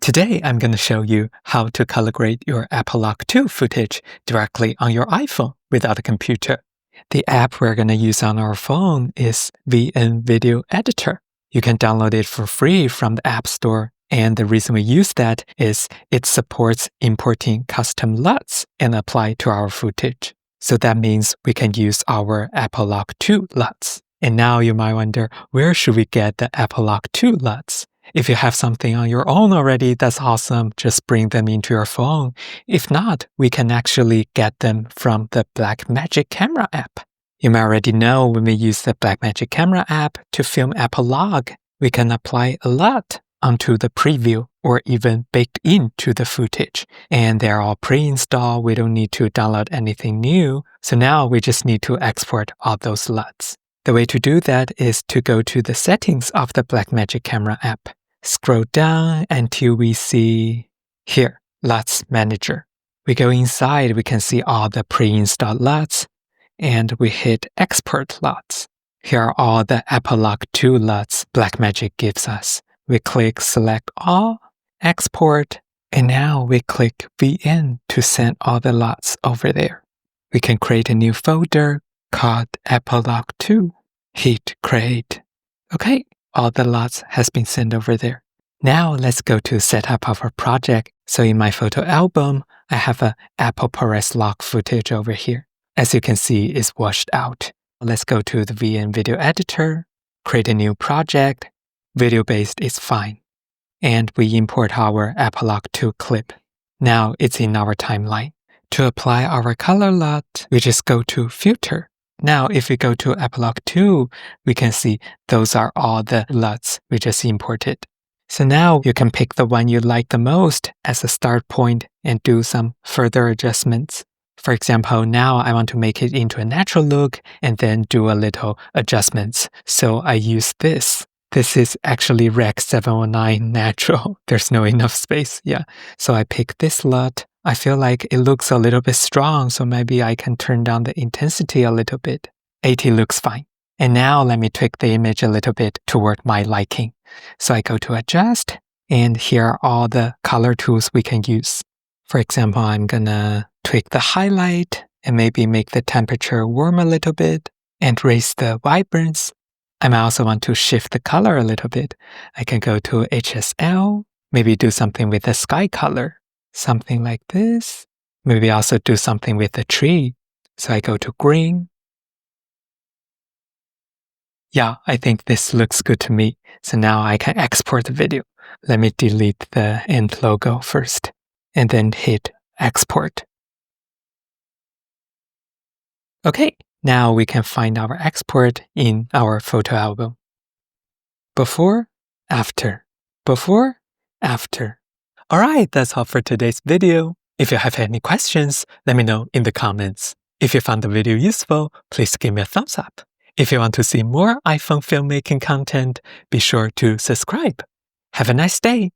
Today, I'm going to show you how to color grade your Apple Lock 2 footage directly on your iPhone without a computer. The app we're going to use on our phone is VN Video Editor. You can download it for free from the App Store, and the reason we use that is it supports importing custom LUTs and apply to our footage. So that means we can use our Apple Lock 2 LUTs. And now you might wonder, where should we get the Apple Lock 2 LUTs? If you have something on your own already, that's awesome. Just bring them into your phone. If not, we can actually get them from the Blackmagic Camera app. You may already know when we use the Blackmagic Camera app to film Apple Log, we can apply a LUT onto the preview or even baked into the footage. And they're all pre-installed. We don't need to download anything new. So now we just need to export all those LUTs. The way to do that is to go to the settings of the Blackmagic Camera app. Scroll down until we see here, LUTs Manager. We go inside, we can see all the pre-installed LUTs, and we hit Export LUTs. Here are all the Apple Lock 2 LUTs Blackmagic gives us. We click Select All, Export, and now we click VN to send all the LUTs over there. We can create a new folder called Apple Lock 2. Hit Create. Okay, all the LUTs has been sent over there. Now let's go to setup of our project. So in my photo album, I have a Apple ProRes log footage over here. As you can see, it's washed out. Let's go to the VN Video Editor, create a new project. Video-based is fine. And we import our Apple Lock 2 clip. Now it's in our timeline. To apply our color LUT, we just go to Filter. Now, if we go to Apple Lock 2, we can see those are all the LUTs we just imported. So now you can pick the one you like the most as a start point and do some further adjustments. For example, now I want to make it into a natural look and then do a little adjustments. So I use this. This is actually Rec 709 Natural. There's no enough space. Yeah. So I pick this LUT. I feel like it looks a little bit strong, so maybe I can turn down the intensity a little bit. 80 looks fine. And now let me tweak the image a little bit toward my liking. So I go to Adjust, and here are all the color tools we can use. For example, I'm gonna tweak the highlight and maybe make the temperature warm a little bit and raise the vibrance. I might also want to shift the color a little bit. I can go to HSL, maybe do something with the sky color. Something like this. Maybe also do something with the tree. So I go to green. Yeah, I think this looks good to me. So now I can export the video. Let me delete the end logo first and then hit export. Okay, now we can find our export in our photo album. Before, after. Before, after. Alright, that's all for today's video. If you have any questions, let me know in the comments. If you found the video useful, please give me a thumbs up. If you want to see more iPhone filmmaking content, be sure to subscribe. Have a nice day.